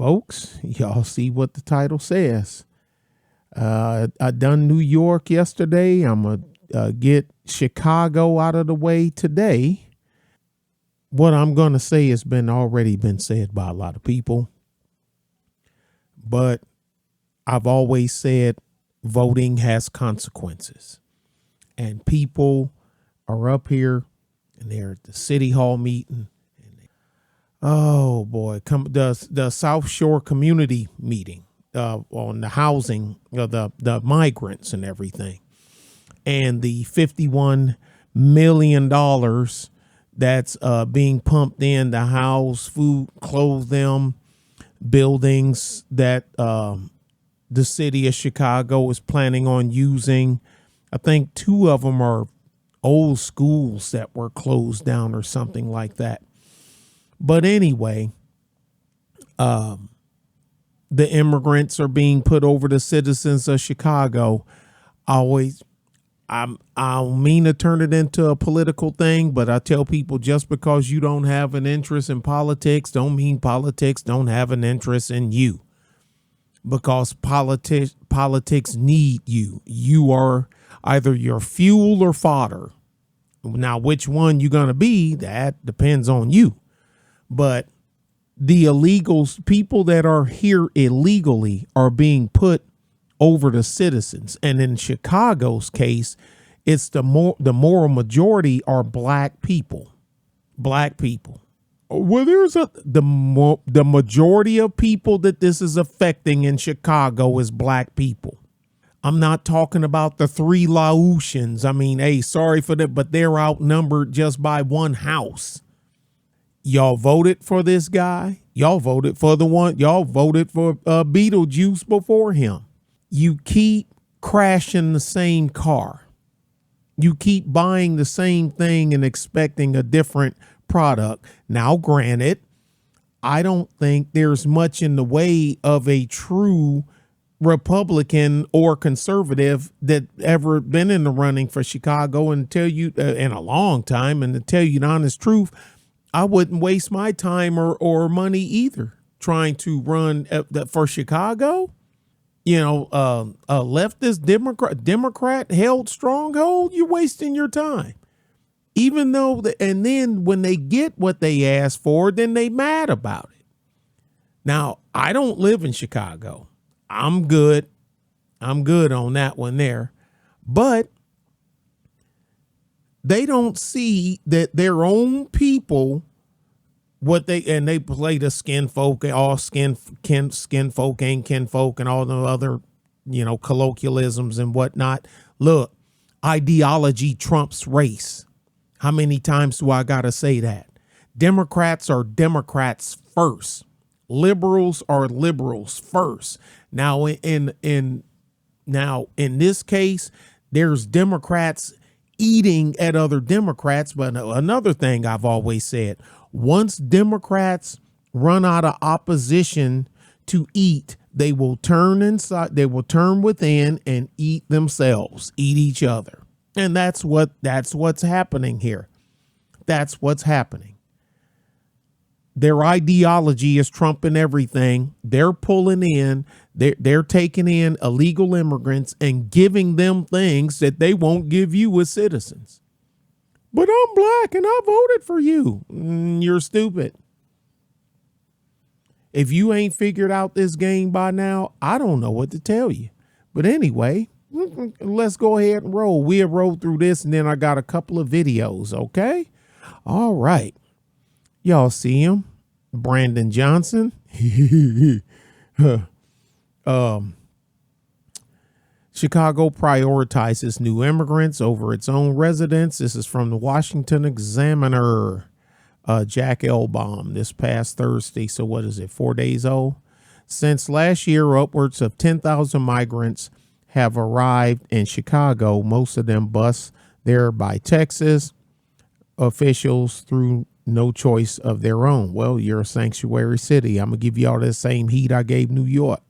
folks, y'all see what the title says. I done New York yesterday. I'm going to get Chicago out of the way today. What I'm going to say has already been said by a lot of people. But I've always said voting has consequences. And people are up here and they're at the city hall meeting. Oh boy, the South Shore community meeting on the housing of the migrants and everything, and the $51 million that's being pumped in to house, food, clothe them, buildings that the city of Chicago is planning on using. I think 2 of them are old schools that were closed down or something like that. But anyway, the immigrants are being put over the citizens of Chicago. I don't mean to turn it into a political thing, but I tell people just because you don't have an interest in politics don't mean politics don't have an interest in you. Because politics need you. You are either your fuel or fodder. Now, which one you're going to be, that depends on you. But the illegals, people that are here illegally, are being put over the citizens. And in Chicago's case, it's the moral majority are black people. Black people. Well, the majority of people that this is affecting in Chicago is black people. I'm not talking about the 3 Laotians. I mean, hey, sorry for that, but they're outnumbered just by 1 house. Y'all voted for this guy. Y'all voted for y'all voted for Beetlejuice before him. You keep crashing the same car. You keep buying the same thing and expecting a different product. Now, granted, I don't think there's much in the way of a true Republican or conservative that ever been in the running for Chicago, and tell you in a long time, and to tell you the honest truth, I wouldn't waste my time or money either trying to run for Chicago. You know, a leftist Democrat held stronghold, you're wasting your time. Even though, and then when they get what they ask for, then they mad about it. Now, I don't live in Chicago. I'm good. I'm good on that one there. But they don't see that their own people, they play the skin folk, all skin folk ain't kin folk, and all the other, colloquialisms and whatnot. Look, ideology trumps race. How many times do I gotta say that? Democrats are Democrats first. Liberals are liberals first. Now in this case, there's Democrats eating at other Democrats. But another thing I've always said, once Democrats run out of opposition to eat, they will turn inside, they will turn within and eat themselves, eat each other. And that's what's happening here. That's what's happening. Their ideology is trumping everything. They're pulling in, they're taking in illegal immigrants and giving them things that they won't give you as citizens. But I'm black and I voted for you. You're stupid. If you ain't figured out this game by now, I don't know what to tell you. But anyway, let's go ahead and roll. We'll roll through this, and then I got a couple of videos, okay? All right. Y'all see him? Brandon Johnson. Chicago prioritizes new immigrants over its own residents. This is from the Washington Examiner. Jack Elbaum this past Thursday. So what is it, 4 days old? Since last year, upwards of 10,000 migrants have arrived in Chicago, most of them bused there by Texas officials through no choice of their own. Well, you're a sanctuary city. I'm going to give you all the same heat I gave New York.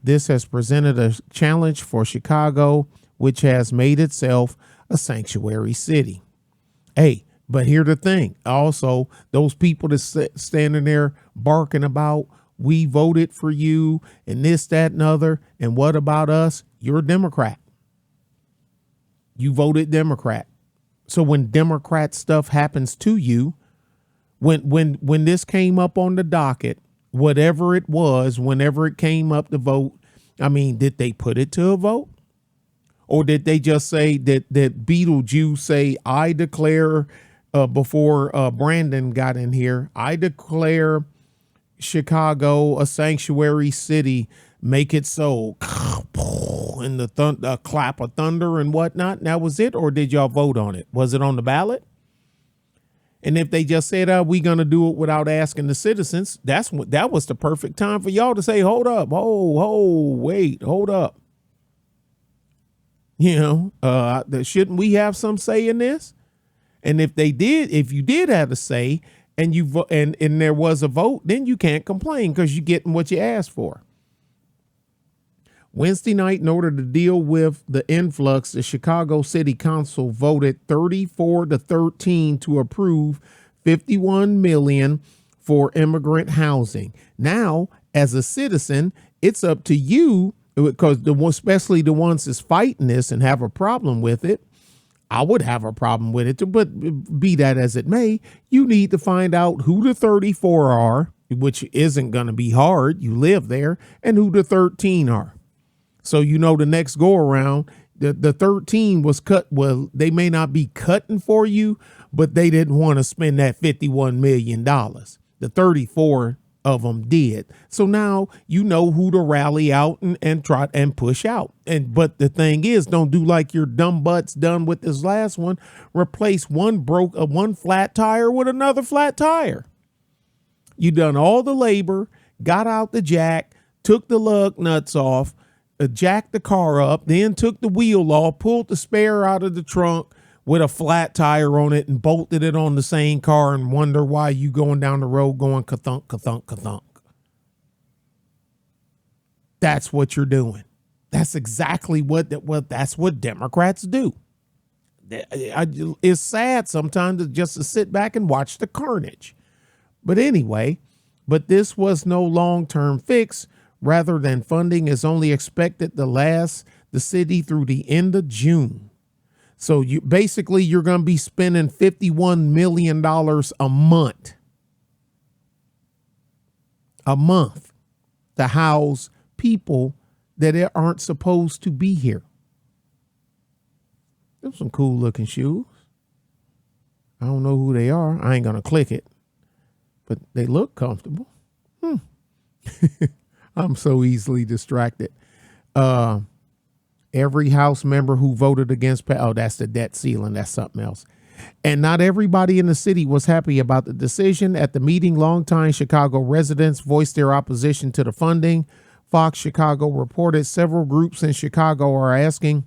This has presented a challenge for Chicago, which has made itself a sanctuary city. Hey, but here's the thing. Also, those people that's standing there barking about we voted for you and this, that, and other. And what about us? You're a Democrat. You voted Democrat. So when Democrat stuff happens to you, when this came up on the docket, whatever it was, whenever it came up to vote, I mean, did they put it to a vote? Or did they just say that Beetlejuice say, I declare, before Brandon got in here, I declare Chicago a sanctuary city, make it so, and the clap of thunder and whatnot, and that was it? Or did y'all vote on it? Was it on the ballot? And if they just said, we going to do it without asking the citizens, that was the perfect time for y'all to say, hold up, wait, hold up. You know, shouldn't we have some say in this? And if you did have a say and and there was a vote, then you can't complain because you're getting what you asked for. Wednesday night, in order to deal with the influx, the Chicago City Council voted 34-13 to approve $51 million for immigrant housing. Now, as a citizen, it's up to you, because especially the ones that's fighting this and have a problem with it. I would have a problem with it, but be that as it may, you need to find out who the 34 are, which isn't going to be hard. You live there, and who the 13 are. So, you know, the next go around, the 13 was cut. Well, they may not be cutting for you, but they didn't want to spend that $51 million. The 34 of them did. So now you know who to rally out and try and push out. But the thing is, don't do like your dumb butts done with this last one. Replace one flat tire with another flat tire. You done all the labor, got out the jack, took the lug nuts off, jacked the car up, then took the wheel off, pulled the spare out of the trunk with a flat tire on it and bolted it on the same car, and wonder why you going down the road going ka-thunk, ka-thunk, ka-thunk. That's what you're doing. That's exactly that's what Democrats do. It's sad sometimes just to sit back and watch the carnage. But anyway, this was no long-term fix. Rather than funding is only expected to last the city through the end of June. So you're going to be spending $51 million a month to house people that aren't supposed to be here. There's some cool looking shoes. I don't know who they are. I ain't going to click it, but they look comfortable. I'm so easily distracted. Every House member who voted against, that's the debt ceiling. That's something else. And not everybody in the city was happy about the decision. At the meeting, longtime Chicago residents voiced their opposition to the funding. Fox Chicago reported several groups in Chicago are asking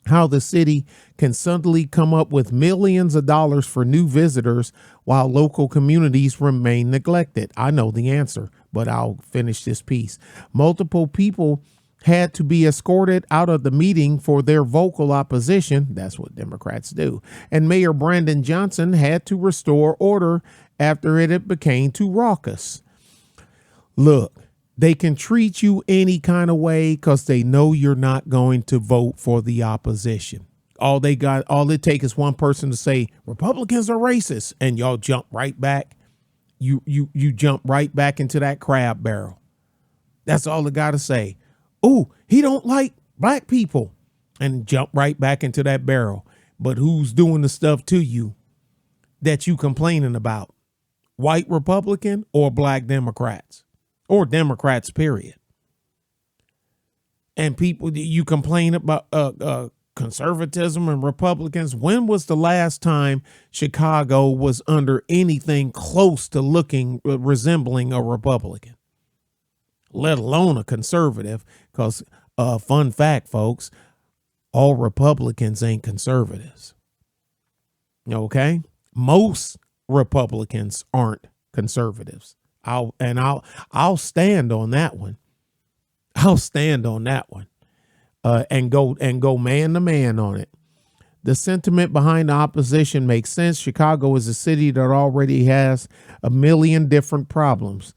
how the city can suddenly come up with millions of dollars for new visitors while local communities remain neglected. I know the answer, but I'll finish this piece. Multiple people had to be escorted out of the meeting for their vocal opposition. That's what Democrats do. And Mayor Brandon Johnson had to restore order after it became too raucous. Look, they can treat you any kind of way because they know you're not going to vote for the opposition. All it takes is one person to say Republicans are racist, and y'all jump right back. You jump right back into that crab barrel. That's all they got to say. Oh, he don't like black people, and jump right back into that barrel. But who's doing the stuff to you that you complaining about? White Republican or black Democrats? Or Democrats, period. And people, you complain about conservatism and Republicans. When was the last time Chicago was under anything close to resembling a Republican, let alone a conservative? Because fun fact, folks, all Republicans ain't conservatives. Okay? Most Republicans aren't conservatives. I'll stand on that one. I'll stand on that one, and go man to man on it. The sentiment behind the opposition makes sense. Chicago is a city that already has a million different problems.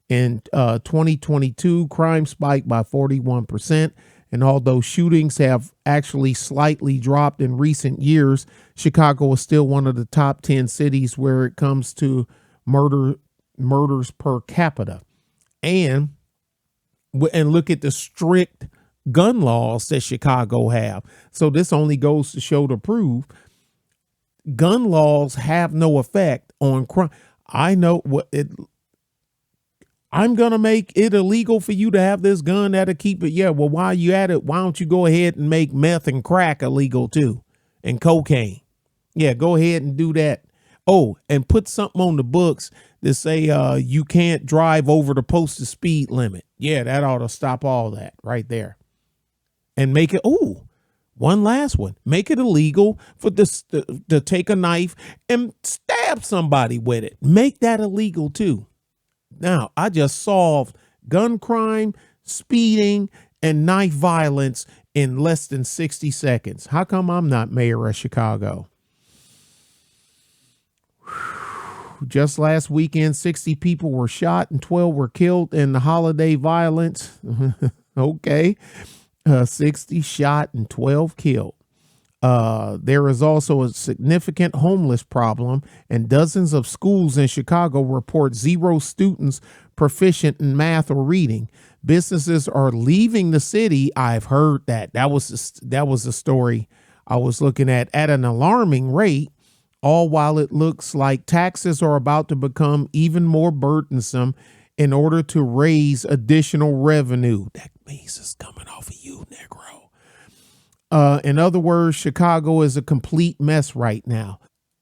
In 2022, crime spiked by 41%. And although shootings have actually slightly dropped in recent years, Chicago is still one of the top 10 cities where it comes to murders per capita. And look at the strict gun laws that Chicago have. So this only goes to show to prove gun laws have no effect on crime. I know what it. I'm going to make it illegal for you to have this gun that'll keep it. Yeah, well, while you at it, why don't you go ahead and make meth and crack illegal too, and cocaine? Yeah, go ahead and do that. Oh, and put something on the books that say you can't drive over the posted speed limit. Yeah, that ought to stop all that right there. And make it, one last one. Make it illegal for this to take a knife and stab somebody with it. Make that illegal too. Now, I just solved gun crime, speeding, and knife violence in less than 60 seconds. How come I'm not mayor of Chicago? Just last weekend, 60 people were shot and 12 were killed in the holiday violence. Okay. 60 shot and 12 killed. There is also a significant homeless problem, and dozens of schools in Chicago report 0 students proficient in math or reading. Businesses are leaving the city. I've heard that. That was a story I was looking at an alarming rate, all while it looks like taxes are about to become even more burdensome in order to raise additional revenue. That means it's coming off of you, Negro. In other words, Chicago is a complete mess right now.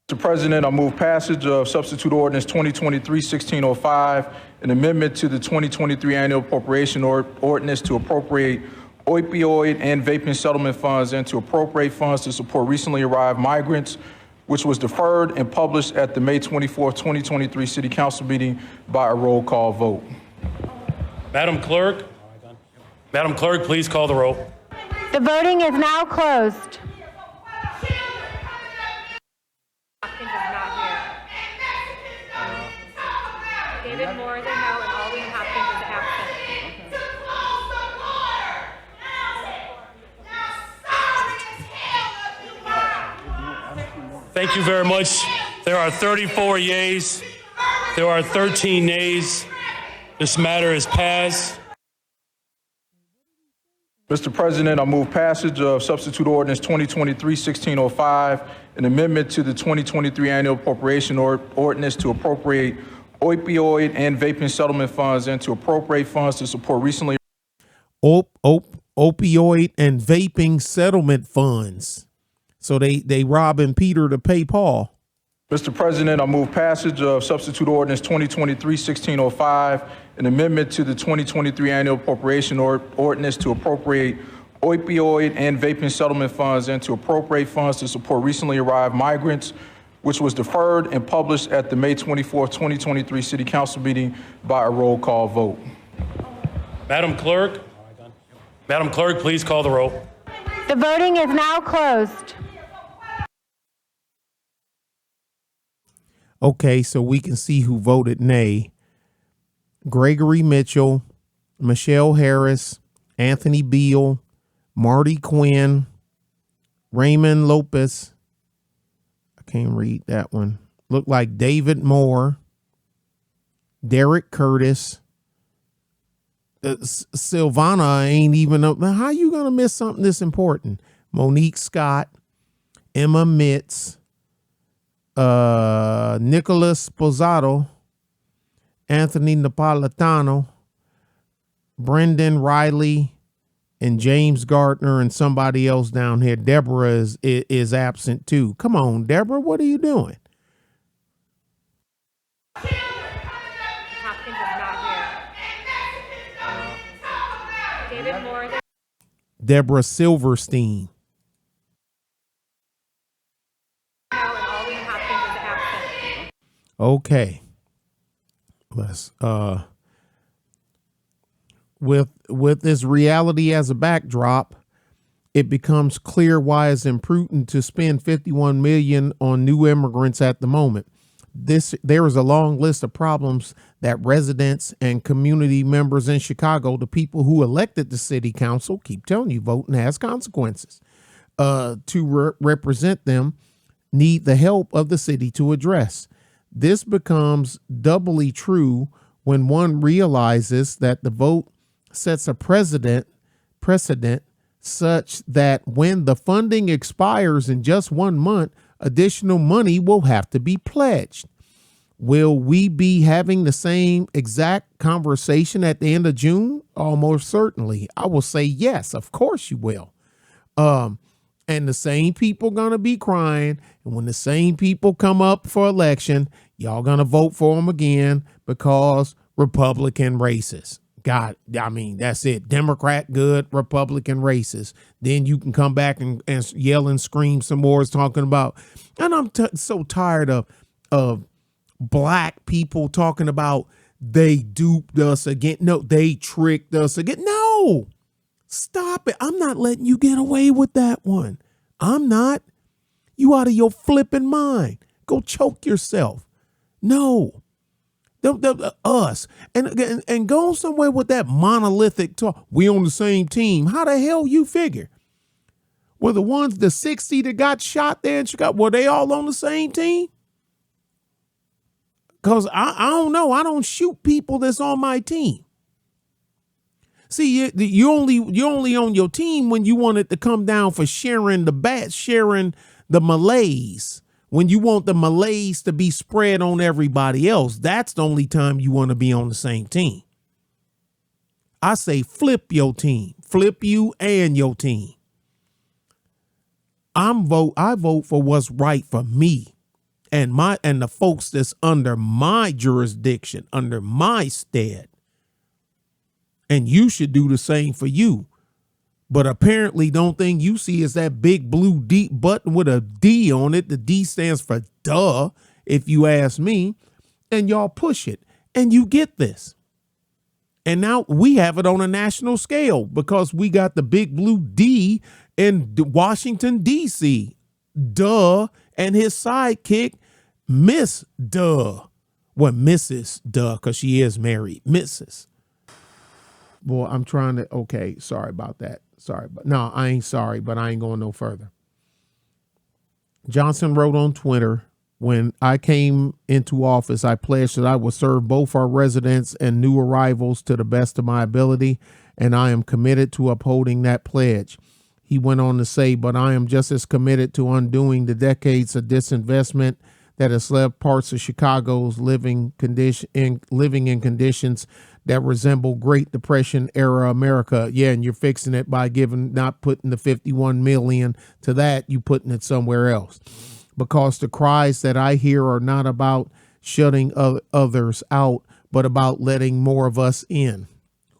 Mr. President, I move passage of Substitute Ordinance 2023-1605, an amendment to the 2023 Annual Appropriation Ordinance to appropriate opioid and vaping settlement funds and to appropriate funds to support recently arrived migrants, which was deferred and published at the May 24, 2023 City Council meeting by a roll call vote. Madam Clerk, please call the roll. The voting is now closed. Hopkins is not here. David Moore is a no, and Alderman Hopkins is absent. Thank you very much. There are 34 yeas. There are 13 nays. This matter is passed. Mr. President, I move passage of Substitute Ordinance 2023-1605, an amendment to the 2023 Annual Appropriation Ordinance to appropriate opioid and vaping settlement funds and to appropriate funds to support recently opioid and vaping settlement funds. So they robbing Peter to pay Paul. Mr. President, I move passage of Substitute Ordinance 2023-1605, an amendment to the 2023 Annual Appropriation Ordinance to appropriate opioid and vaping settlement funds and to appropriate funds to support recently arrived migrants, which was deferred and published at the May 24, 2023 City Council meeting by a roll call vote. Madam Clerk, please call the roll. The voting is now closed. Okay, so we can see who voted nay. Gregory Mitchell, Michelle Harris, Anthony Beal, Marty Quinn, Raymond Lopez. I can't read that one. Looked like David Moore, Derek Curtis, Silvana ain't even up. How you going to miss something this important? Monique Scott, Emma Mitz, Nicholas Posado, Anthony Napolitano, Brendan Riley, and James Gardner, and somebody else down here. Deborah is absent too. Come on, Deborah, what are you doing? Hopkins is not here. David Moore is Deborah Silverstein. no, and Alderman Hopkins is absent. Okay. Let's with this reality as a backdrop, it becomes clear why it's imprudent to spend $51 million on new immigrants at the moment. there is a long list of problems that residents and community members in Chicago, the people who elected the city council, keep telling you, voting has consequences, to represent them, need the help of the city to address. This becomes doubly true when one realizes that the vote sets a precedent such that when the funding expires in just 1 month, additional money will have to be pledged. Will we be having the same exact conversation at the end of June? Almost certainly. I will say yes, of course you will. And the same people gonna be crying. And when the same people come up for election, y'all gonna vote for them again because Republican racist. God, I mean, that's it. Democrat good, Republican racist. Then you can come back and yell and scream some more talking about, and I'm so tired of black people talking about they duped us again. No, they tricked us again. No, stop it. I'm not letting you get away with that one. I'm not. You out of your flipping mind. Go choke yourself. No. Us and go somewhere with that monolithic talk. We on the same team. How the hell you figure? Were the 60 that got shot there in Chicago, were they all on the same team? Because I don't know. I don't shoot people that's on my team. See, you only on your team when you want it to come down for sharing the malaise. When you want the malaise to be spread on everybody else, that's the only time you want to be on the same team. I say flip your team, flip you and your team. I vote for what's right for me and the folks that's under my jurisdiction, under my stead. And you should do the same for you. But apparently the only thing you see is that big blue D button with a D on it. The D stands for duh, if you ask me. And y'all push it. And you get this. And now we have it on a national scale because we got the big blue D in Washington, D.C. Duh. And his sidekick, Miss Duh. Well, Mrs. Duh, because she is married. Mrs. Well, I'm trying to, okay, sorry about that. Sorry, but no, I ain't sorry, but I ain't going no further. Johnson wrote on Twitter, when I came into office, I pledged that I would serve both our residents and new arrivals to the best of my ability, and I am committed to upholding that pledge. He went on to say, but I am just as committed to undoing the decades of disinvestment that has left parts of Chicago's living in conditions that resemble Great Depression era America. Yeah, and you're fixing it by not putting the 51 million to that, you putting it somewhere else. Because the cries that I hear are not about shutting others out, but about letting more of us in.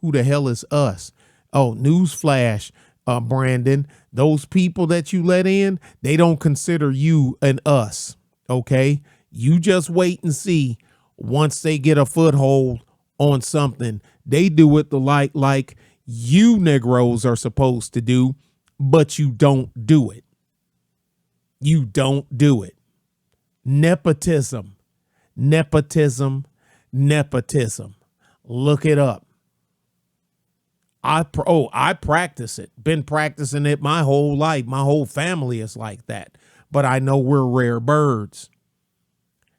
Who the hell is us? Oh, newsflash, Brandon, those people that you let in, they don't consider you an us. Okay, you just wait and see. Once they get a foothold on something, they do it like you Negroes are supposed to do, but you don't do it. You don't do it. Nepotism. Look it up. I practice it. Been practicing it my whole life. My whole family is like that. But I know we're rare birds.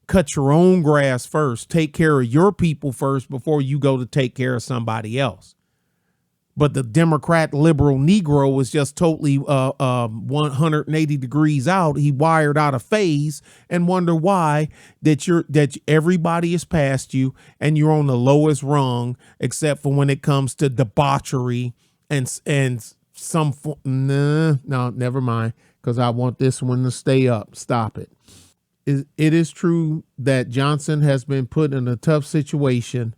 Cut your own grass first. Take care of your people first before you go to take care of somebody else. But the Democrat liberal Negro is just totally 180 degrees out. He wired out of phase and wonder why that everybody is past you and you're on the lowest rung, except for when it comes to debauchery and some. No, never mind, because I want this one to stay up. Stop it. It is true that Johnson has been put in a tough situation,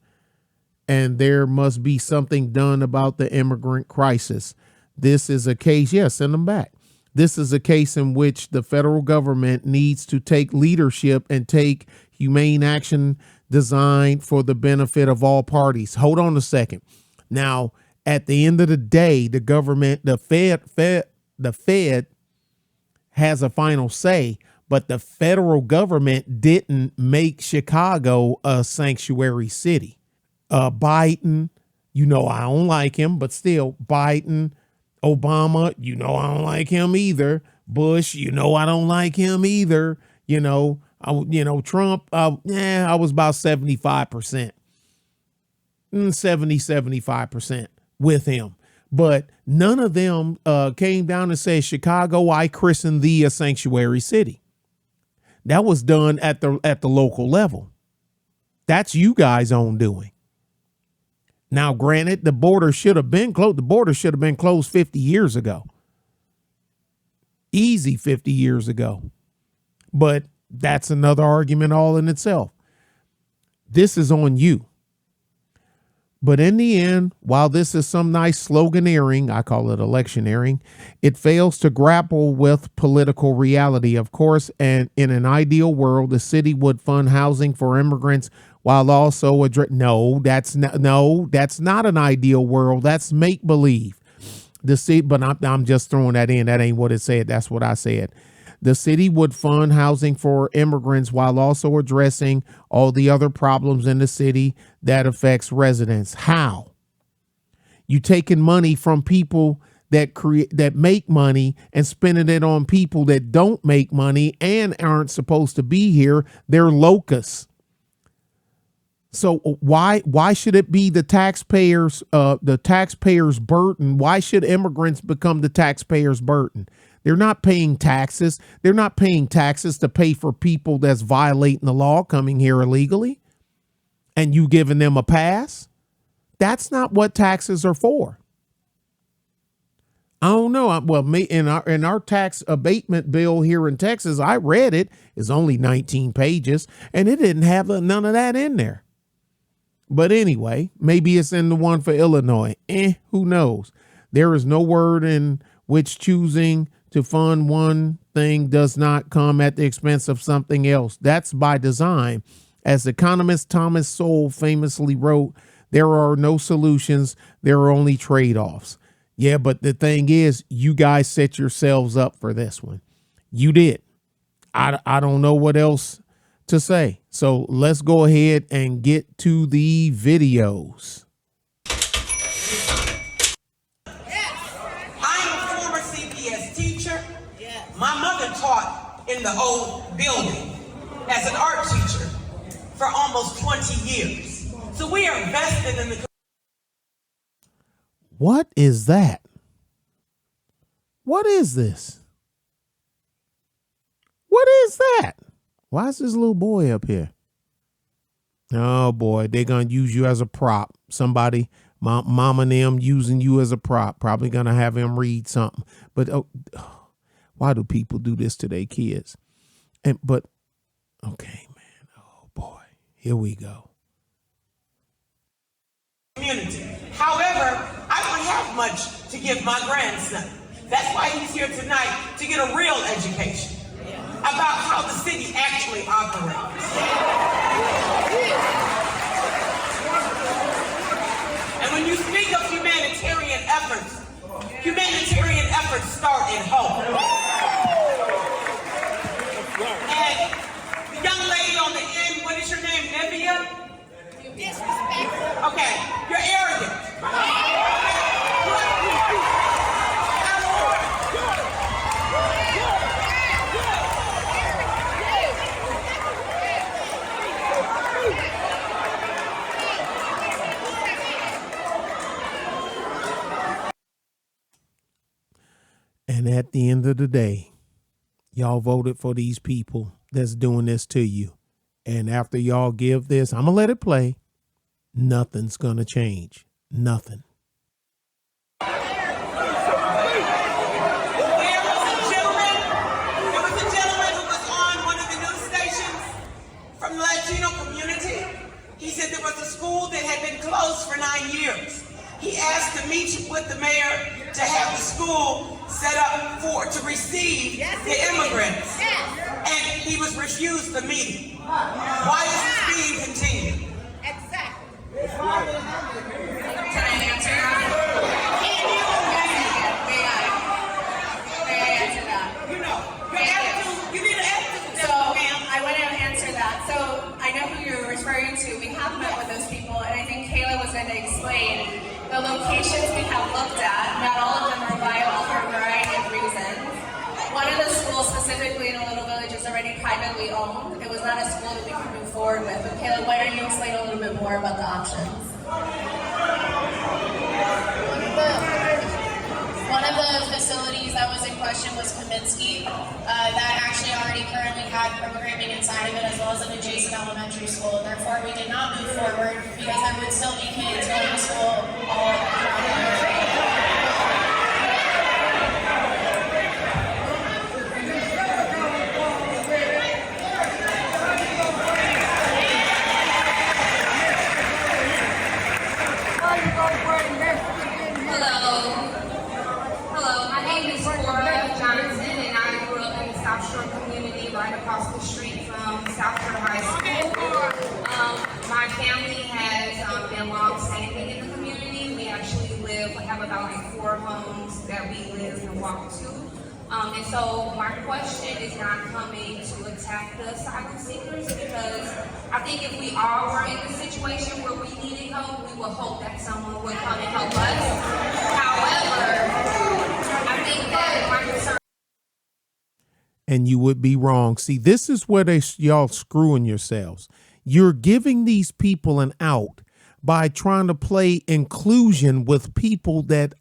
and there must be something done about the immigrant crisis. This is a case, yes, send them back. This is a case in which the federal government needs to take leadership and take humane action designed for the benefit of all parties. Hold on a second. Now, at the end of the day, the government, the Fed has a final say, but the federal government didn't make Chicago a sanctuary city. Biden, you know, I don't like him, but still Biden, Obama, you know, I don't like him either. Bush, you know, I don't like him either. You know, Trump, I was about 75%, 75% with him. But none of them came down and said, Chicago, I christen thee a sanctuary city. That was done at the local level. That's you guys' own doing. Now, granted, the border should have been closed. The border should have been closed 50 years ago. Easy 50 years ago. But that's another argument all in itself. This is on you. But in the end, while this is some nice sloganeering, I call it electioneering, it fails to grapple with political reality. Of course, and in an ideal world, the city would fund housing for immigrants while also address. No, that's not an ideal world. That's make believe. The city, but I'm just throwing that in. That ain't what it said. That's what I said. The city would fund housing for immigrants while also addressing all the other problems in the city that affects residents. How? You taking money from people that make money and spending it on people that don't make money and aren't supposed to be here. They're locusts. So why should it be the taxpayers' burden? Why should immigrants become the taxpayers' burden? They're not paying taxes. They're not paying taxes to pay for people that's violating the law coming here illegally and you giving them a pass. That's not what taxes are for. I don't know. Well, in our tax abatement bill here in Texas, I read it. It's only 19 pages and it didn't have none of that in there. But anyway, maybe it's in the one for Illinois. Who knows? There is no word in which choosing to fund one thing does not come at the expense of something else. That's by design. As economist Thomas Sowell famously wrote, there are no solutions, there are only trade-offs. Yeah, but the thing is, you guys set yourselves up for this one. You did. I don't know what else to say. So let's go ahead and get to the videos. My mother taught in the old building as an art teacher for almost 20 years. So we are invested in the... What is that? What is this? What is that? Why is this little boy up here? Oh boy, they're going to use you as a prop. Somebody, mom and them using you as a prop. Probably going to have him read something. But why do people do this to their kids? But okay, man. Oh boy, here we go. Community. However, I don't have much to give my grandson. That's why he's here tonight, to get a real education about how the city actually operates. And when you speak of humanitarian efforts start at home. And the young lady on the end, what is your name, Nevia? Disrespectful. Okay, you're arrogant. And at the end of the day, y'all voted for these people that's doing this to you. And after y'all give this, I'm going to let it play. Nothing's going to change. Nothing. There was a gentleman who was on one of the news stations from the Latino community. He said there was a school that had been closed for 9 years. He asked to meet with the mayor to have the school set up to receive the immigrants. And he was refused the meeting. Why is this being continued? Exactly. Can I answer that? May I answer that? You know, your attitude, you need an attitude locations we have looked at, not all of them are viable for a variety of reasons. One of the schools, specifically in a little village, is already privately owned. It was not a school that we could move forward with. But Caleb, why don't you explain a little bit more about the options? One of the facilities that was in question was Kaminsky. That actually already currently had programming inside of it, as well as an adjacent elementary school. Therefore, we did not move forward because there would still be kids going to school all around the area. Right across the street from South Shore High School. My family has been long-standing in the community. We actually have about like 4 homes that we live and walk to. And so my question is not coming to attack the asylum seekers, because I think if we all were in the situation where we needed help, we would hope that someone would come and help us. However, I think that my concern. And you would be wrong. See, this is where y'all screwing yourselves. You're giving these people an out by trying to play inclusion with people that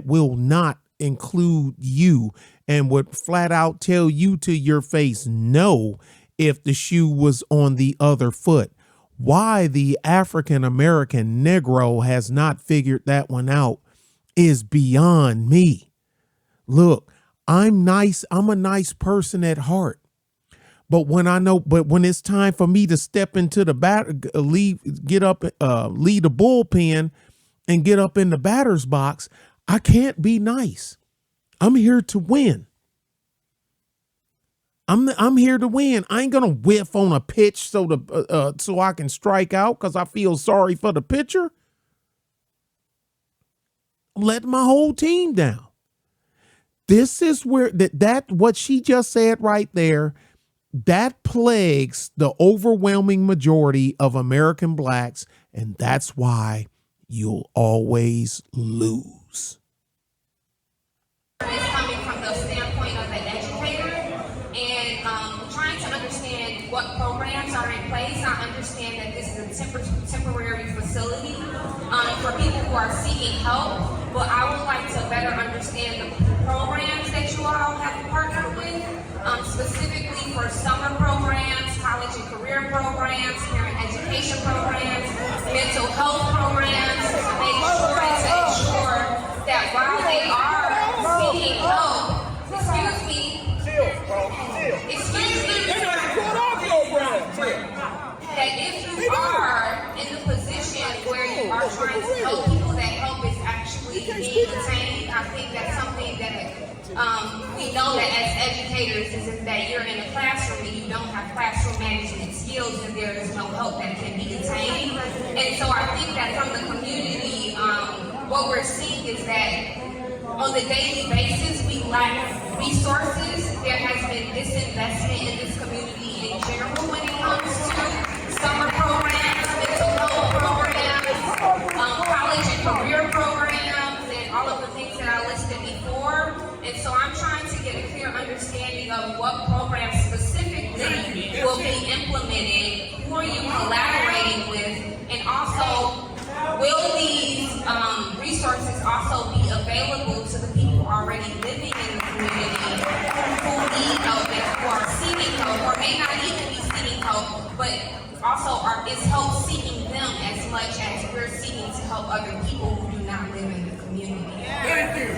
will not include you, and would flat out tell you to your face no if the shoe was on the other foot. Why the African American Negro has not figured that one out is beyond me. Look, I'm nice. I'm a nice person at heart. But when it's time for me to step into the lead the bullpen and get up in the batter's box, I can't be nice. I'm here to win. I'm here to win. I ain't gonna whiff on a pitch so I can strike out because I feel sorry for the pitcher. I'm letting my whole team down. This is where what she just said right there, that plagues the overwhelming majority of American blacks, and that's why you'll always lose. It's coming from the standpoint of an educator and trying to understand what programs are in place. I understand that this is a temporary facility for people who are seeking help, but I would like to better understand the programs that you all have partnered with, specifically for summer programs, college and career programs, parent education programs, mental health programs, to ensure that while they are seeking help, that if you are in the position where you are trying to help people, that help is actually being attained. I think that's something that we know that as educators is that you're in a classroom and you don't have classroom management skills, and there is no help that can be attained. And so I think that from the community, what we're seeing is that on a daily basis, we lack resources. There has been disinvestment in this community in general when it comes to summer programs, mental health programs, college and career programs, and all of the things that I listed before. And so I'm trying to get a clear understanding of what programs specifically will be implemented, who are you collaborating with, and also will these resources also be available to the people already living in the community who need help and who are seeking help, or may not even be seeking help, but also is help seeking them as much as we're seeking to help other people who do not live in the community. Thank you.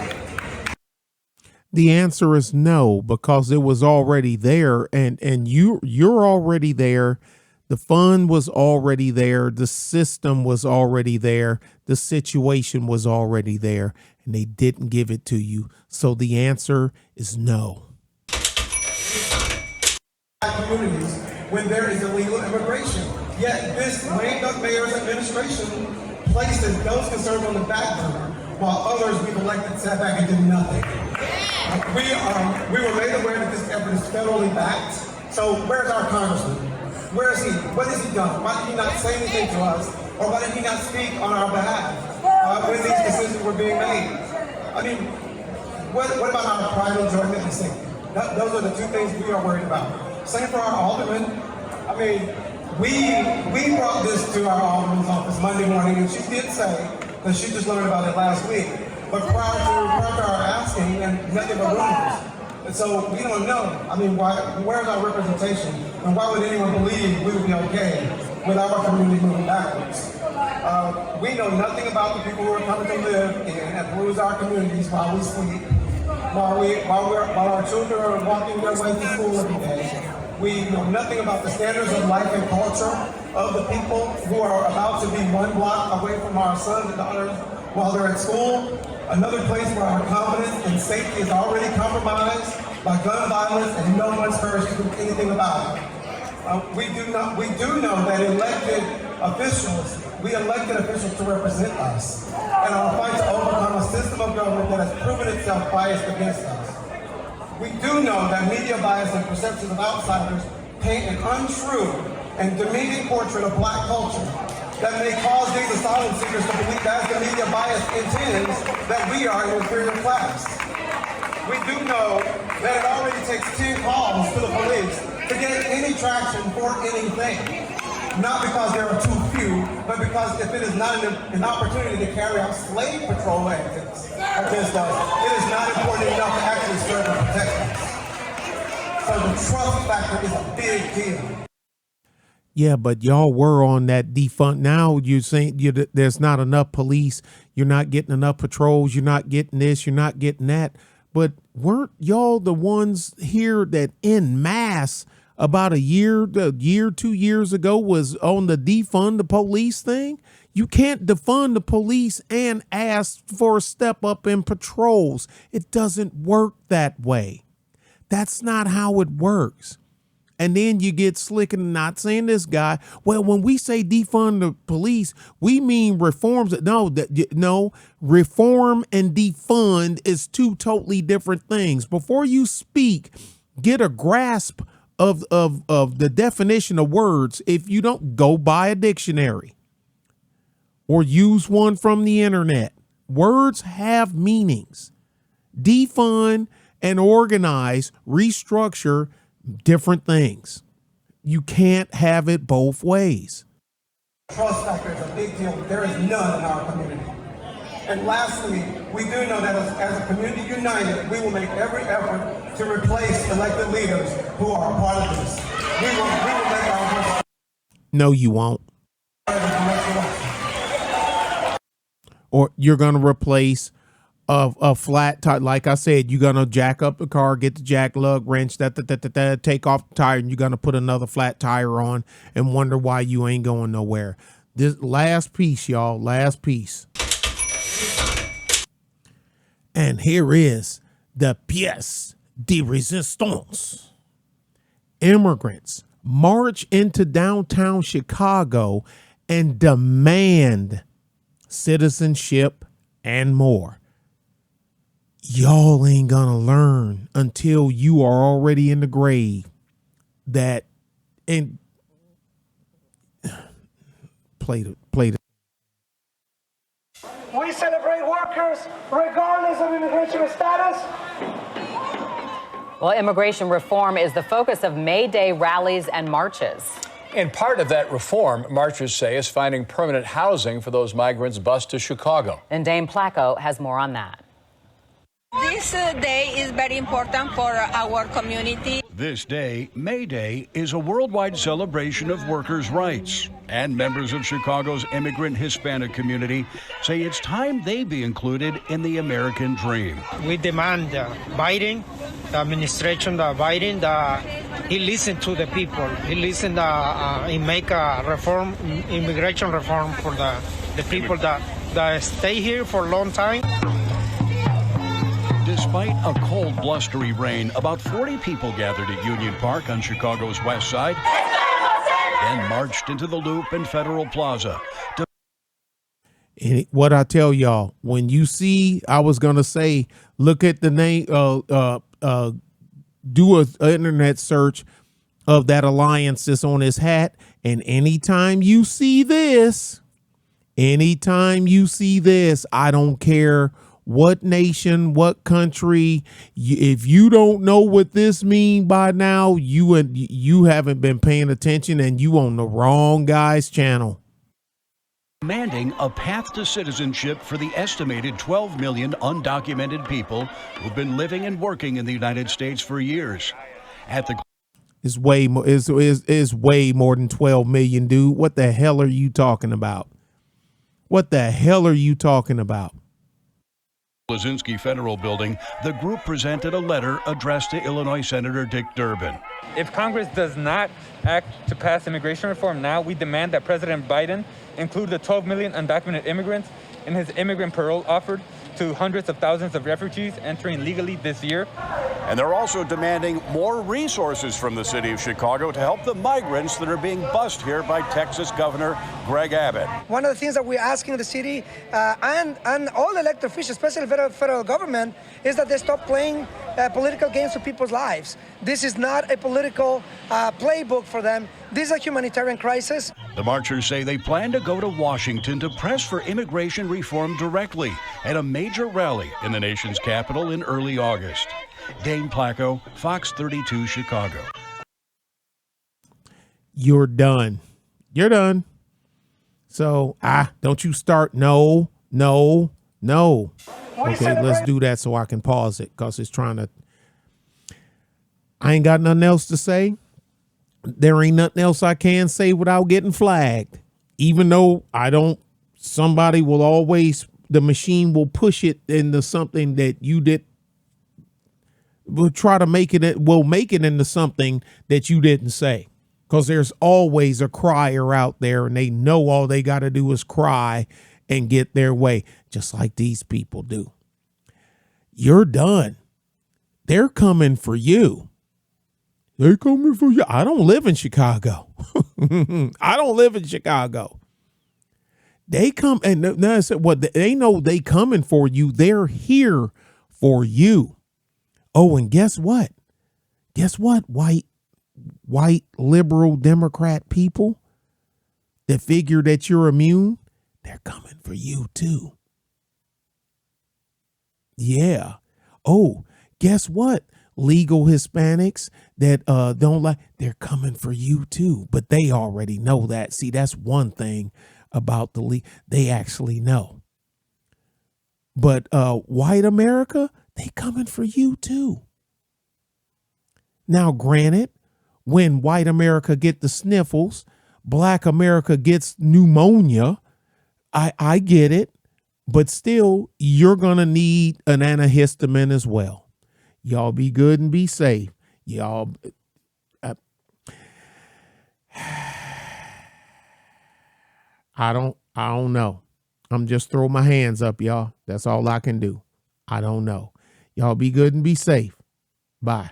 The answer is no, because it was already there, and you're already there. The fund was already there. The system was already there. The situation was already there, and they didn't give it to you. So the answer is no. Communities when there is illegal immigration. Yet this lame duck mayor's administration places those concerns on the back burner, while others we've elected sat back and did nothing. We were made aware that this effort is federally backed. So where's our congressman? Where is he? What has he done? Why did he not say anything to us? Or why did he not speak on our behalf when these decisions were being made. I mean, what about our pride, enjoyment, and safety? Those are the two things we are worried about. Same for our alderman. I mean, we brought this to our alderman's office Monday morning, and she did say that she just learned about it last week. But prior to our asking, and nothing but rumors. And so we don't know. I mean, where's our representation? And why would anyone believe we would be okay with our community moving backwards? We know nothing about the people who are coming to live in and lose our communities while we sleep, while our children are walking their way to school every day. We know nothing about the standards of life and culture of the people who are about to be one block away from our sons and daughters while they're at school. Another place where our confidence and safety is already compromised by gun violence and no one's courage to do anything about it. We do know that we elected officials to represent us, and our fight to overcome a system of government that has proven itself biased against us. We do know that media bias and perceptions of outsiders paint an untrue and demeaning portrait of black culture that may cause these asylum seekers to believe, as the media bias intends, that we are an inferior class. We do know that it already takes 10 calls to the police to get any traction for anything. Not because there are too few, but because if it is not an opportunity to carry out slave patrol against us, it is not important enough to actually serve and protect us. So the trust factor is a big deal. Yeah, but y'all were on that defund. Now you're saying there's not enough police. You're not getting enough patrols. You're not getting this. You're not getting that. But weren't y'all the ones here that en masse about 2 years ago was on the defund the police thing? You can't defund the police and ask for a step up in patrols. It doesn't work that way. That's not how it works. And then you get slick and not saying this guy. Well, when we say defund the police, we mean reforms. No, reform and defund is two totally different things. Before you speak, get a grasp of the definition of words. If you don't, go buy a dictionary or use one from the internet. Words have meanings. Defund and organize, restructure, different things. You can't have it both ways. Trust factor is a big deal. There is none in our community. And lastly, we do know that as a community united, we will make every effort to replace elected leaders who are a part of this. We will make our voice. No, you won't. Or you're going to replace a flat tire. Like I said, you're going to jack up the car, get the jack lug wrench, take off the tire, and you're going to put another flat tire on and wonder why you ain't going nowhere. This last piece, y'all, last piece. And here is the pièce de résistance. Immigrants march into downtown Chicago and demand citizenship and more. Y'all ain't gonna learn until you are already in the grave that, and play the. We celebrate workers regardless of immigration status. Well, immigration reform is the focus of May Day rallies and marches. And part of that reform, marchers say, is finding permanent housing for those migrants bused to Chicago. And Dame Placco has more on that. This day is very important for our community. This day, May Day, is a worldwide celebration of workers' rights. And members of Chicago's immigrant Hispanic community say it's time they be included in the American dream. We demand Biden, the administration, Biden, he listened to the people. He listened, he make a reform, immigration reform for the people that stay here for a long time. Despite a cold, blustery rain, about 40 people gathered at Union Park on Chicago's west side and marched into the Loop and Federal Plaza. And what I tell y'all, when you see, I was going to say, look at the name, do an internet search of that alliance that's on his hat. And anytime you see this, Anytime you see this, I don't care what nation, what country, if you don't know what this means by now, you haven't been paying attention and you on the wrong guy's channel. Demanding a path to citizenship for the estimated 12 million undocumented people who've been living and working in the United States for years. At the It's way more is way more than 12 million, dude. What the hell are you talking about? What the hell are you talking about? Blazinski Federal Building, the group presented a letter addressed to Illinois Senator Dick Durbin. If Congress does not act to pass immigration reform now, we demand that President Biden include the 12 million undocumented immigrants in his immigrant parole offered to hundreds of thousands of refugees entering legally this year. And they're also demanding more resources from the city of Chicago to help the migrants that are being bused here by Texas Governor Greg Abbott. One of the things that we're asking the city and all elected officials, especially federal government, is that they stop playing political games with people's lives. This is not a political playbook for them. This is a humanitarian crisis. The marchers say they plan to go to Washington to press for immigration reform directly at a major rally in the nation's capital in early August. Dane Placco, Fox 32 Chicago. You're done. You're done. So, don't you start. No. Okay, let's do that so I can pause it because it's trying to. I ain't got nothing else to say. There ain't nothing else I can say without getting flagged. Even though somebody will always, the machine will push it into something that you did. Will try to make it into something that you didn't say. Because there's always a crier out there and they know all they got to do is cry and get their way, just like these people do. You're done. They're coming for you. They're coming for you. I don't live in Chicago. I don't live in Chicago. They come and they know they coming for you. They're here for you. Oh, and guess what? Guess what? White liberal Democrat people that figure that you're immune, they're coming for you too. Yeah. Oh, guess what? Legal Hispanics that don't like, they're coming for you too. But they already know that. See, that's one thing about they actually know. But white America, they coming for you too. Now, granted, when white America get the sniffles, black America gets pneumonia, I get it. But still, you're going to need an antihistamine as well. Y'all be good and be safe. Y'all. I don't know. I'm just throwing my hands up, y'all. That's all I can do. I don't know. Y'all be good and be safe. Bye.